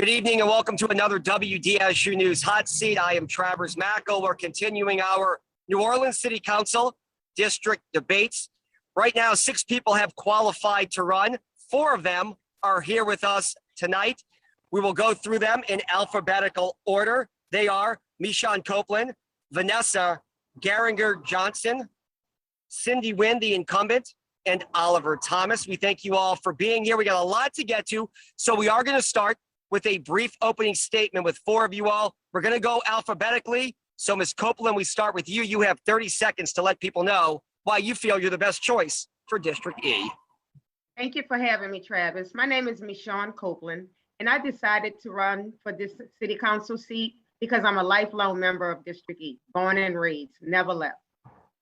Good evening and welcome to another WDSU News Hot Seat. I am Travers Mackel. We're continuing our New Orleans City Council district debates. Right now, 6 people have qualified to run. 4 of them are here with us tonight. We will go through them in alphabetical order. They are Michon Copeland, Vanessa Garinger Johnson, Cindy Wynn, the incumbent, and Oliver Thomas. We thank you all for being here. We got a lot to get to, so we are going to start with a brief opening statement with 4 of you all. We're going to go alphabetically. So Ms. Copeland, we start with you. You have 30 seconds to let people know why you feel you're the best choice for District E. Thank you for having me, Travis. My name is Michon Copeland, and I decided to run for this city council seat because I'm a lifelong member of District E, born and raised, never left.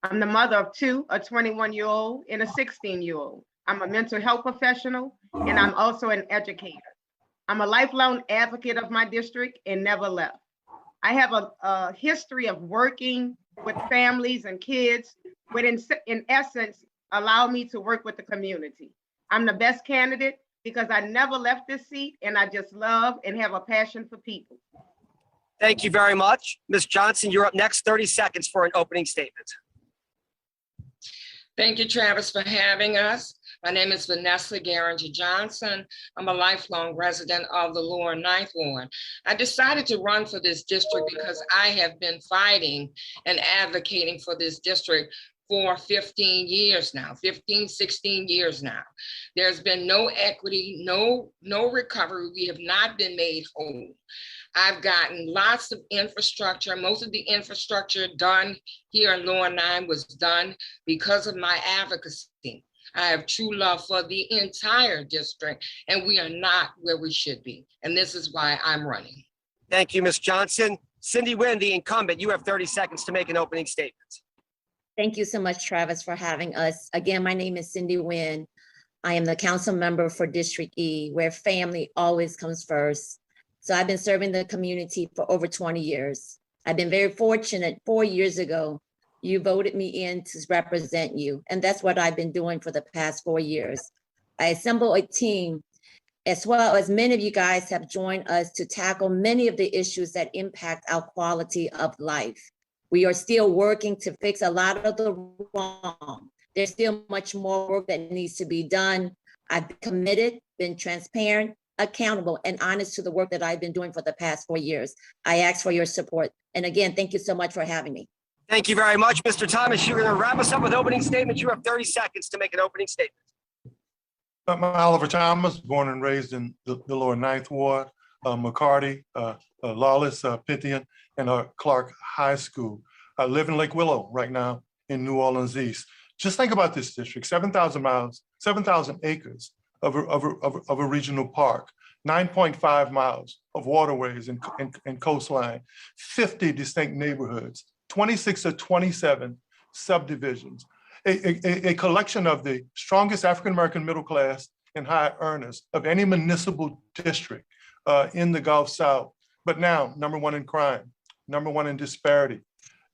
I'm the mother of 2, a 21-year-old and a 16-year-old. I'm a mental health professional, and I'm also an educator. I'm a lifelong advocate of my district and never left. I have a history of working with families and kids, but in essence, allow me to work with the community. I'm the best candidate because I never left this seat and I just love and have a passion for people. Thank you very much. Ms. Johnson, you're up next. 30 seconds for an opening statement. Thank you, Travis, for having us. My name is Vanessa Garinger Johnson. I'm a lifelong resident of the Lower Ninth Ward. I decided to run for this district because I have been fighting and advocating for this district for 15 years now, 16 years now. There's been no equity, no recovery. We have not been made whole. I've gotten lots of infrastructure. Most of the infrastructure done here in Lower 9 was done because of my advocacy. I have true love for the entire district, and we are not where we should be. And this is why I'm running. Thank you, Ms. Johnson. Cindy Wynn, the incumbent, you have 30 seconds to make an opening statement. Thank you so much, Travis, for having us. Again, my name is Cindy Wynn. I am the council member for District E, where family always comes first. So I've been serving the community for over 20 years. I've been very fortunate. 4 years ago, you voted me in to represent you. And that's what I've been doing for the past 4 years. I assembled a team, as well as many of you guys have joined us to tackle many of the issues that impact our quality of life. We are still working to fix a lot of the wrong. There's still much more work that needs to be done. I've been committed, been transparent, accountable, and honest to the work that I've been doing for the past 4 years. I ask for your support. And again, thank you so much for having me. Thank you very much, Mr. Thomas. You're going to wrap us up with opening statements. You have 30 seconds to make an opening statement. I'm Oliver Thomas, born and raised in the Lower Ninth Ward, McCarty, Lawless, Pythian, and Clark High School. I live in Lake Willow right now in New Orleans East. Just think about this district: 7,000 acres of a regional park, 9.5 miles of waterways and coastline, 50 distinct neighborhoods, 26 or 27 subdivisions, a collection of the strongest African-American middle class and high earners of any municipal district in the Gulf South. But now, #1 in crime, #1 in disparity,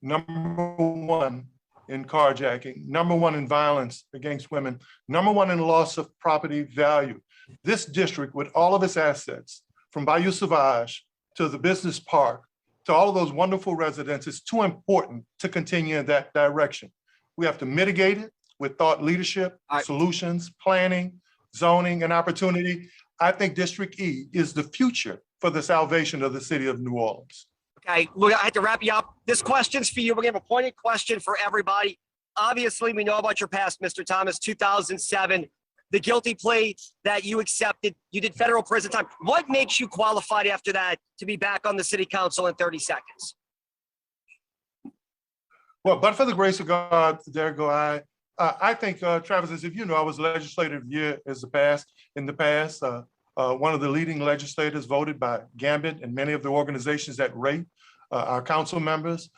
#1 in carjacking, #1 in violence against women, #1 in loss of property value. This district, with all of its assets, from Bayou Sauvage to the business park, to all of those wonderful residents, is too important to continue in that direction. We have to mitigate it with thought leadership, solutions, planning, zoning, and opportunity. I think District E is the future for the salvation of the city of New Orleans. Okay, look, I had to wrap you up. This question's for you. We're going to have a pointed question for everybody. Obviously, we know about your past, Mr. Thomas. 2007, the guilty plea that you accepted, you did federal prison time. What makes you qualified after that to be back on the city council in 30 seconds? Well, but for the grace of God, there go I. I think, Travis, as if you know, I was legislative year in the past. One of the leading legislators voted by Gambit and many of the organizations that rate our council members.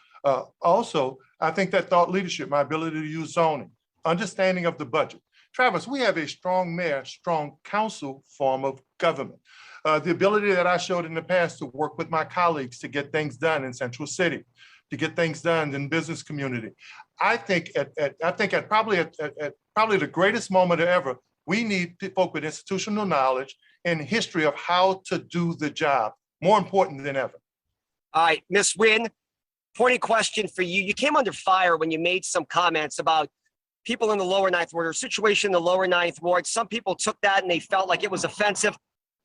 Also, I think that thought leadership, my ability to use zoning, understanding of the budget. Travis, we have a strong mayor, strong council form of government. The ability that I showed in the past to work with my colleagues to get things done in Central City, to get things done in business community. I think at probably the greatest moment ever, we need folk with institutional knowledge and history of how to do the job, more important than ever. All right, Ms. Wynn, pointed question for you. You came under fire when you made some comments about people in the lower ninth ward or situation in the lower ninth ward. Some people took that and they felt like it was offensive.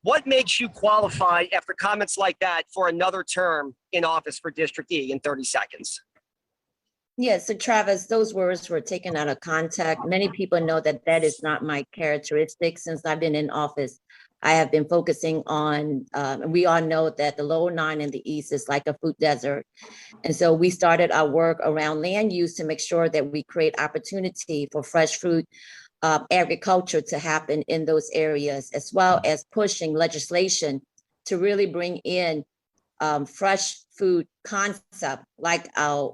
What makes you qualified after comments like that for another term in office for District E in 30 seconds? Yeah, so Travis, those words were taken out of context. Many people know that that is not my characteristic. Since I've been in office, I have been focusing on, and we all know that the lower nine in the east is like a food desert. And so we started our work around land use to make sure that we create opportunity for fresh fruit agriculture to happen in those areas, as well as pushing legislation to really bring in fresh food concept, like our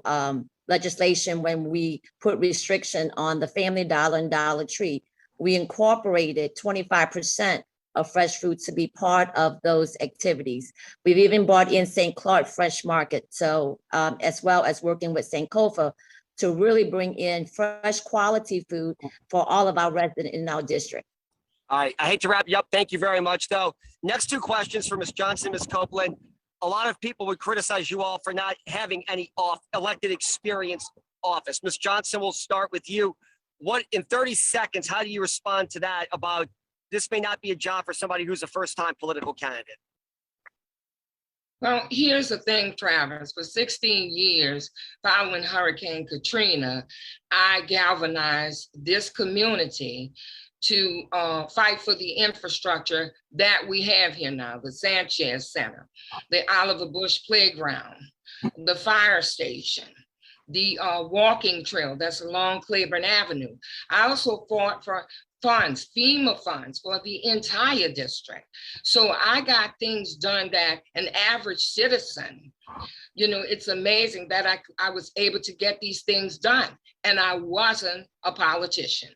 legislation when we put restriction on the Family Dollar and Dollar Tree. We incorporated 25% of fresh fruits to be part of those activities. We've even brought in St. Clark Fresh Market, so as well as working with Sankofa to really bring in fresh quality food for all of our residents in our district. All right, I hate to wrap you up. Thank you very much, though. Next two questions for Ms. Johnson, Ms. Copeland. A lot of people would criticize you all for not having any elected experience office. Ms. Johnson, we'll start with you. What, in 30 seconds, how do you respond to that about this may not be a job for somebody who's a first-time political candidate? Well, here's the thing, Travis. For 16 years following Hurricane Katrina, I galvanized this community to fight for the infrastructure that we have here now, the Sanchez Center, the Oliver Bush Playground, the fire station, the walking trail that's along Claiborne Avenue. I also fought for funds, FEMA funds for the entire district. So I got things done that an average citizen, you know, it's amazing that I was able to get these things done, and I wasn't a politician.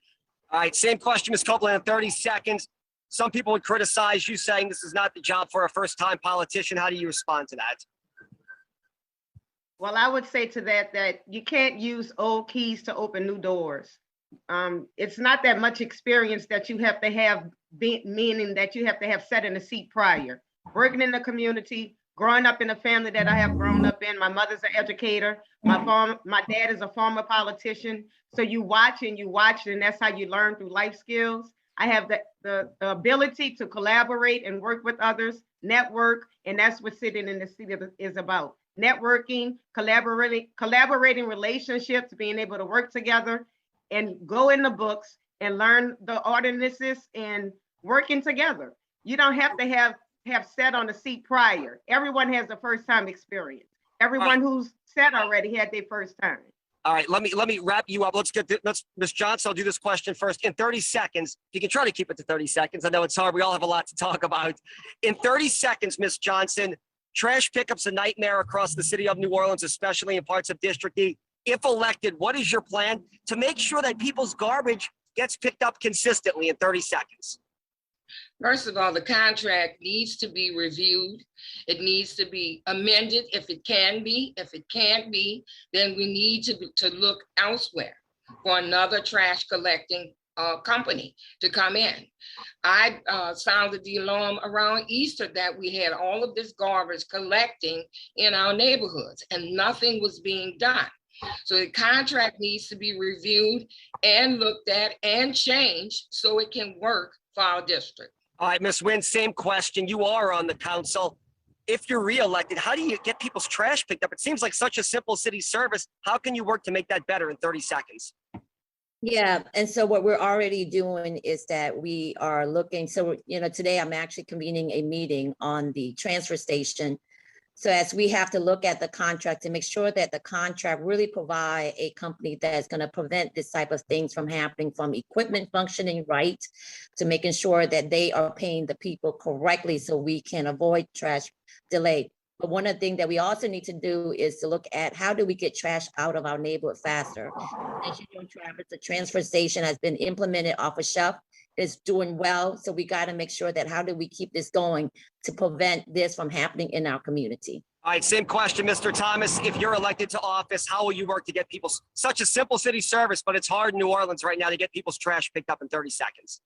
All right, same question, Ms. Copeland, in 30 seconds. Some people would criticize you saying this is not the job for a first-time politician. How do you respond to that? Well, I would say to that you can't use old keys to open new doors. It's not that much experience that you have to have, meaning that you have to have sat in a seat prior. Working in the community, growing up in a family that I have grown up in. My mother's an educator. My dad is a former politician. So you watch, and that's how you learn through life skills. I have the ability to collaborate and work with others, network, and that's what sitting in the seat is about. Networking, collaborating relationships, being able to work together and go in the books and learn the ordinances and working together. You don't have to have sat on a seat prior. Everyone has a first time experience. Everyone who's sat already had their first time. All right, let me wrap you up. Let's Ms. Johnson, I'll do this question first. In 30 seconds, you can try to keep it to 30 seconds. I know it's hard. We all have a lot to talk about. In 30 seconds, Ms. Johnson, trash pickup's a nightmare across the city of New Orleans, especially in parts of District E. If elected, what is your plan to make sure that people's garbage gets picked up consistently in 30 seconds? First of all, the contract needs to be reviewed. It needs to be amended if it can be. If it can't be, then we need to look elsewhere for another trash collecting company to come in. I sounded the alarm around Easter that we had all of this garbage collecting in our neighborhoods and nothing was being done. So the contract needs to be reviewed and looked at and changed so it can work for our district. All right, Ms. Wynn, same question. You are on the council. If you're reelected, how do you get people's trash picked up? It seems like such a simple city service. How can you work to make that better in 30 seconds? Yeah, and so what we're already doing is that we are looking, so, you know, today I'm actually convening a meeting on the transfer station. So as we have to look at the contract to make sure that the contract really provide a company that is going to prevent this type of things from happening, from equipment functioning right to making sure that they are paying the people correctly so we can avoid trash delay. But one of the things that we also need to do is to look at how do we get trash out of our neighborhood faster. As you know, Travis, the transfer station has been implemented off a shelf. It's doing well. So we got to make sure that how do we keep this going to prevent this from happening in our community. All right, same question, Mr. Thomas. If you're elected to office, how will you work to get people's, such a simple city service, but it's hard in New Orleans right now to get people's trash picked up in 30 seconds?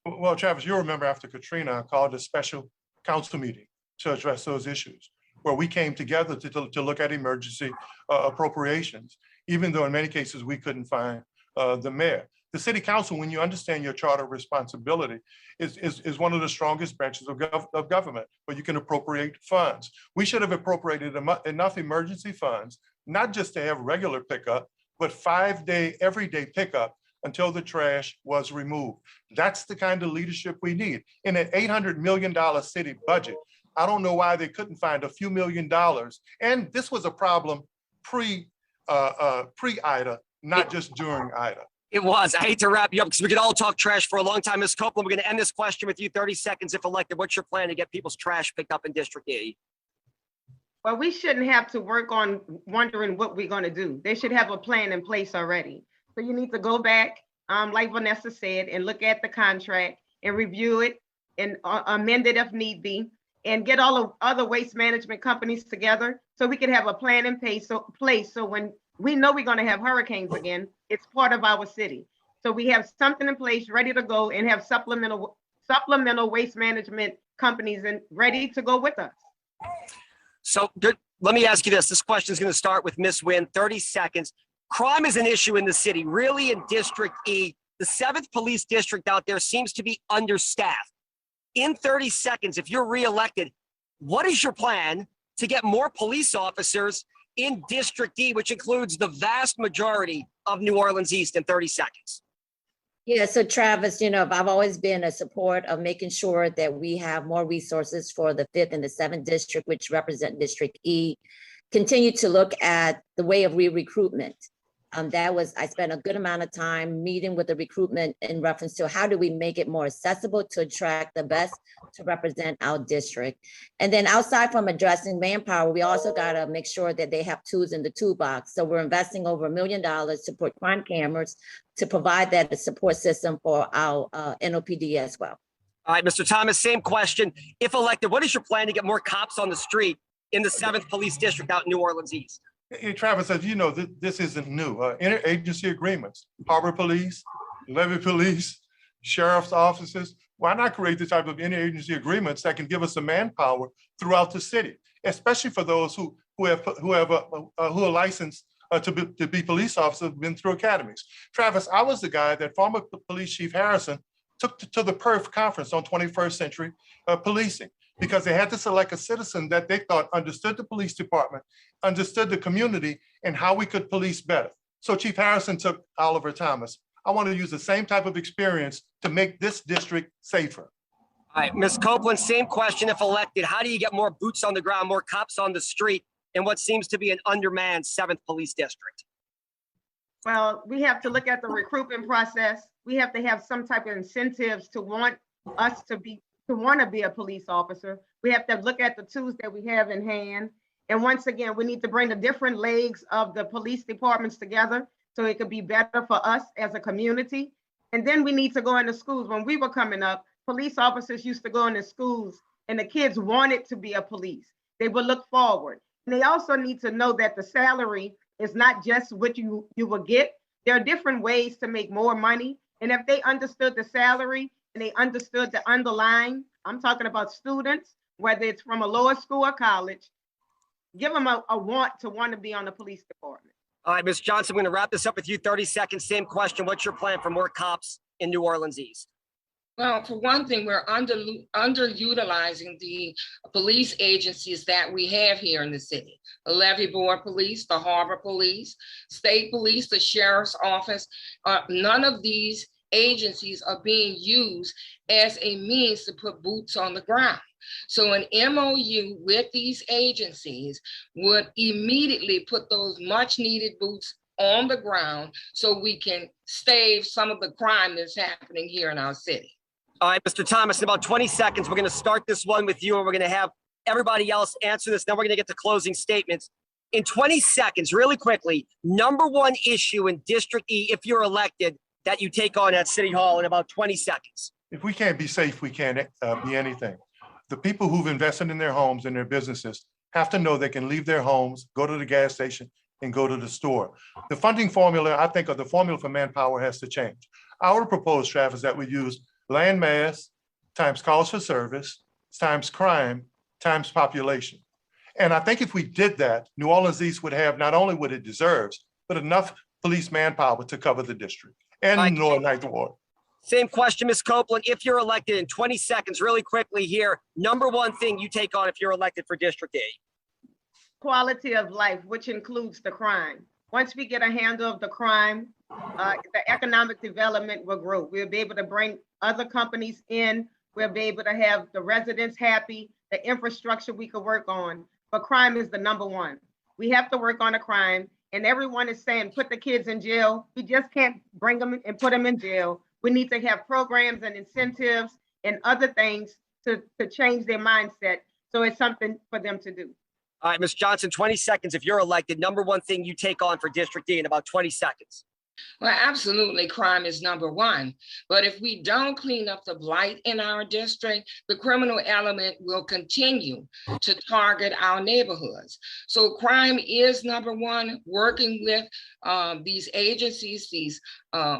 Well, Travis, you remember after Katrina, I called a special council meeting to address those issues, where we came together to look at emergency appropriations, even though in many cases we couldn't find the mayor. The city council, when you understand your charter of responsibility, is one of the strongest branches of government, where you can appropriate funds. We should have appropriated enough emergency funds, not just to have regular pickup, but 5-day, everyday pickup until the trash was removed. That's the kind of leadership we need. In an $800 million city budget, I don't know why they couldn't find a few $1,000,000. And this was a problem pre-Ida, not just during Ida. It was. I hate to wrap you up because we could all talk trash for a long time. Ms. Copeland, we're going to end this question with you. 30 seconds if elected. What's your plan to get people's trash picked up in District E? Well, we shouldn't have to work on wondering what we're going to do. They should have a plan in place already. So you need to go back, like Vanessa said, and look at the contract and review it and amend it if need be, and get all of other waste management companies together so we can have a plan in place. So when we know we're going to have hurricanes again, it's part of our city. So we have something in place ready to go and have supplemental waste management companies and ready to go with us. So good. Let me ask you this. This question is going to start with Ms. Wynn. 30 seconds. Crime is an issue in the city, really in District E. The 7th Police District out there seems to be understaffed. In 30 seconds, if you're reelected, what is your plan to get more police officers in District E, which includes the vast majority of New Orleans East, in 30 seconds? Yeah, so Travis, I've always been a support of making sure that we have more resources for the 5th and the 7th district, which represent District E. Continue to look at the way of re-recruitment. I spent a good amount of time meeting with the recruitment in reference to how do we make it more accessible to attract the best to represent our district. And then outside from addressing manpower, we also got to make sure that they have tools in the toolbox. So we're investing over $1 million to put crime cameras to provide that support system for our NOPD as well. All right, Mr. Thomas, same question. If elected, what is your plan to get more cops on the street in the 7th Police District out in New Orleans East? Hey, Travis, as you know, this isn't new. Interagency agreements, harbor police, levee police, sheriff's offices. Why not create the type of interagency agreements that can give us the manpower throughout the city, especially for those who are licensed to be police officers, been through academies. Travis, I was the guy that former Police Chief Harrison took to the PERF conference on 21st century policing, because they had to select a citizen that they thought understood the police department, understood the community, and how we could police better. So Chief Harrison took Oliver Thomas. I want to use the same type of experience to make this district safer. All right, Ms. Copeland, same question. If elected, how do you get more boots on the ground, more cops on the street in what seems to be an undermanned 7th Police District? Well, we have to look at the recruitment process. We have to have some type of incentives to want us to want to be a police officer. We have to look at the tools that we have in hand. And once again, we need to bring the different legs of the police departments together so it could be better for us as a community. And then we need to go into schools. When we were coming up, police officers used to go into schools and the kids wanted to be a police. They would look forward. And they also need to know that the salary is not just what you will get. There are different ways to make more money. And if they understood the salary and they understood the underlying, I'm talking about students, whether it's from a lower school or college, give them a want to be on the police department. All right, Ms. Johnson, I'm going to wrap this up with you. 30 seconds, same question. What's your plan for more cops in New Orleans East? Well, for one thing, we're underutilizing the police agencies that we have here in the city. The Levee Board Police, the Harbor Police, State Police, the Sheriff's Office. None of these agencies are being used as a means to put boots on the ground. So an MOU with these agencies would immediately put those much needed boots on the ground so we can stave some of the crime that's happening here in our city. All right, Mr. Thomas, in about 20 seconds, we're going to start this one with you and we're going to have everybody else answer this. Then we're going to get to closing statements. In 20 seconds, really quickly, number one issue in District E, if you're elected, that you take on at City Hall in about 20 seconds. If we can't be safe, we can't be anything. The people who've invested in their homes and their businesses have to know they can leave their homes, go to the gas station, and go to the store. The funding formula, I think, of the formula for manpower has to change. I would propose, Travis, that we use land mass times calls for service times crime times population. And I think if we did that, New Orleans East would have not only what it deserves, but enough police manpower to cover the district and Right. North Ninth Ward. Same question, Ms. Copeland. If you're elected in 20 seconds, really quickly here, number one thing you take on if you're elected for District E. Quality of life, which includes the crime. Once we get a handle of the crime, the economic development will grow. We'll be able to bring other companies in. We'll be able to have the residents happy, the infrastructure we could work on. But crime is the number one. We have to work on the crime. And everyone is saying, put the kids in jail. We just can't bring them and put them in jail. We need to have programs and incentives and other things to change their mindset. So it's something for them to do. All right, Ms. Johnson, 20 seconds. If you're elected, number one thing you take on for District E in about 20 seconds. Well, absolutely, crime is number one. But if we don't clean up the blight in our district, the criminal element will continue to target our neighborhoods. So crime is number one. Working with these agencies, these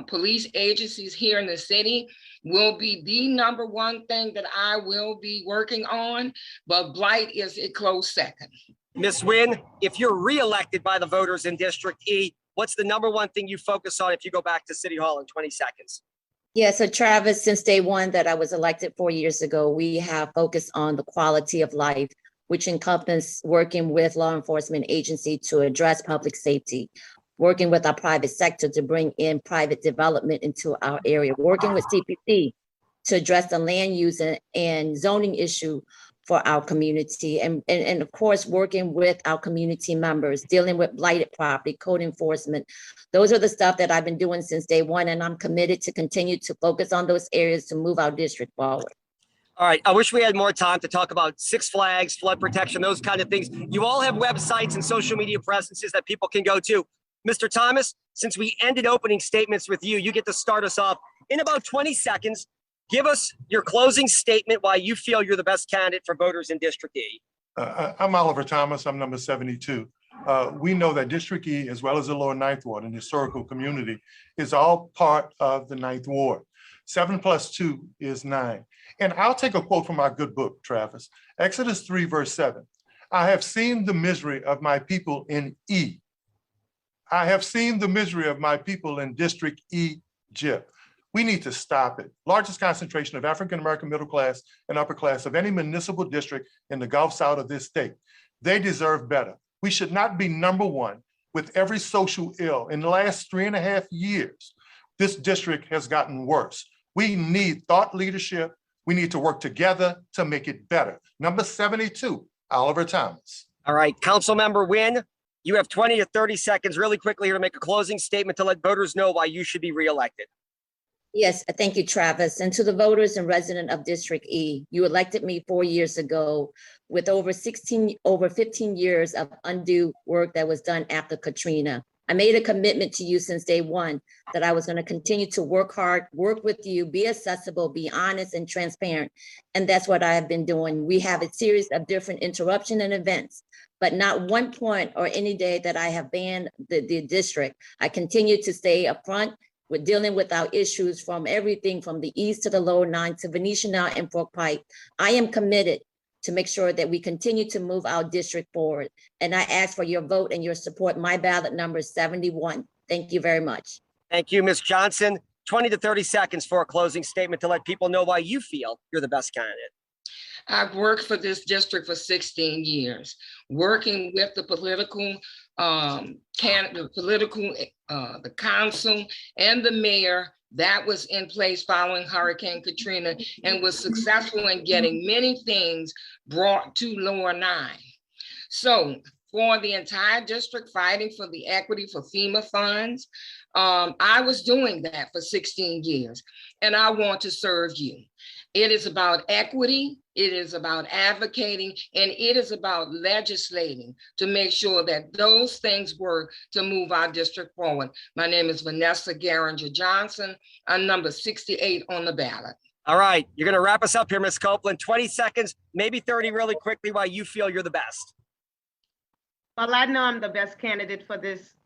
police agencies here in the city will be the number one thing that I will be working on, but blight is a close second. Ms. Nguyen, if you're reelected by the voters in District E, what's the number one thing you focus on if you go back to City Hall in 20 seconds? Yeah, so Travis, since day one that I was elected 4 years ago, we have focused on the quality of life, which encompasses working with law enforcement agency to address public safety, working with our private sector to bring in private development into our area, working with CPC to address the land use and zoning issue for our community, and of course, working with our community members, dealing with blighted property, code enforcement. Those are the stuff that I've been doing since day one, and I'm committed to continue to focus on those areas to move our district forward. All right, I wish we had more time to talk about Six Flags, flood protection, those kind of things. You all have websites and social media presences that people can go to. Mr. Thomas, since we ended opening statements with you, you get to start us off in about 20 seconds. Give us your closing statement why you feel you're the best candidate for voters in District E. I'm Oliver Thomas. I'm number 72. We know that District E, as well as the Lower Ninth Ward and the historical community, is all part of the Ninth Ward. 7 + 2 is 9. And I'll take a quote from our good book, Travis. Exodus 3, verse 7. I have seen the misery of my people in E. I have seen the misery of my people in District Egypt. We need to stop it. Largest concentration of African-American middle class and upper class of any municipal district in the Gulf South of this state. They deserve better. We should not be number one with every social ill. In the last 3.5 years, this district has gotten worse. We need thought leadership. We need to work together to make it better. Number 72, Oliver Thomas. All right, Councilmember Nguyen, you have 20 to 30 seconds really quickly here to make a closing statement to let voters know why you should be reelected. Yes, thank you, Travis. And to the voters and resident of District E, you elected me 4 years ago with over 15 years of undue work that was done after Katrina. I made a commitment to you since day one that I was going to continue to work hard, work with you, be accessible, be honest and transparent. And that's what I have been doing. We have a series of different interruption and events, but not one point or any day that I have banned the district. I continue to stay upfront. We're dealing with our issues from everything from the east to the lower nine to Venetian now and Brook Pike. I am committed to make sure that we continue to move our district forward. And I ask for your vote and your support. My ballot number is 71. Thank you very much. Thank you, Ms. Johnson. 20 to 30 seconds for a closing statement to let people know why you feel you're the best candidate. I've worked for this district for 16 years, working with the political the council and the mayor that was in place following Hurricane Katrina and was successful in getting many things brought to Lower Nine. So for the entire district fighting for the equity for FEMA funds, I was doing that for 16 years and I want to serve you. It is about equity, it is about advocating, and it is about legislating to make sure that those things work to move our district forward. My name is Vanessa Garinger Johnson. I'm number 68 on the ballot. All right, you're going to wrap us up here, Ms. Copeland. 20 seconds, maybe 30 really quickly, why you feel you're the best. Well, I know I'm the best candidate for this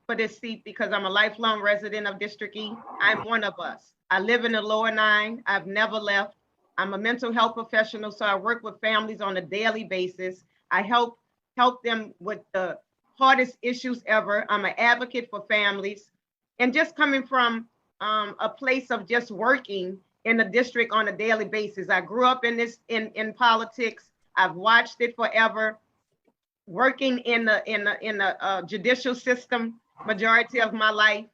for this seat because I'm a lifelong resident of District E. I'm one of us. I live in the lower 9. I've never left. I'm a mental health professional, so I work with families on a daily basis. I help them with the hardest issues ever. I'm an advocate for families. And just coming from a place of just working in the district on a daily basis. I grew up in politics. I've watched it forever. Working in the judicial system majority of my life,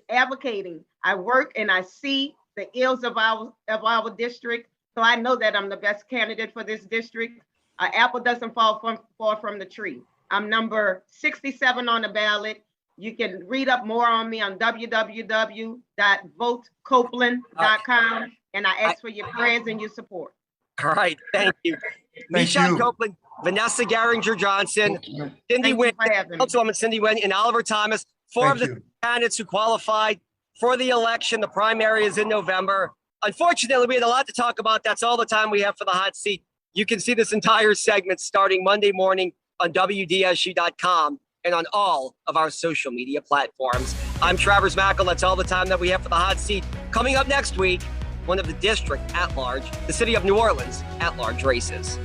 advocating. I work and I see the ills of our district, so I know that I'm the best candidate for this district. An apple doesn't fall from the tree. I'm number 67 on the ballot. You can read up more on me on www.votecopeland.com, and I ask for your prayers and your support. All right, thank you. Thank Michonne you. Copeland, Vanessa Garringer Johnson, Thank you. Cindy Thank Wynn, you for having me. Councilwoman Cindy Wynn, and Oliver Thomas, 4 of Thank the you. candidates who qualified for the election. The primary is in November. Unfortunately, we had a lot to talk about. That's all the time we have for the hot seat. You can see this entire segment starting Monday morning on WDSU.com and on all of our social media platforms. I'm Travers Mackel. That's all the time that we have for the hot seat. Coming up next week, one of the district at large, the city of New Orleans at large races.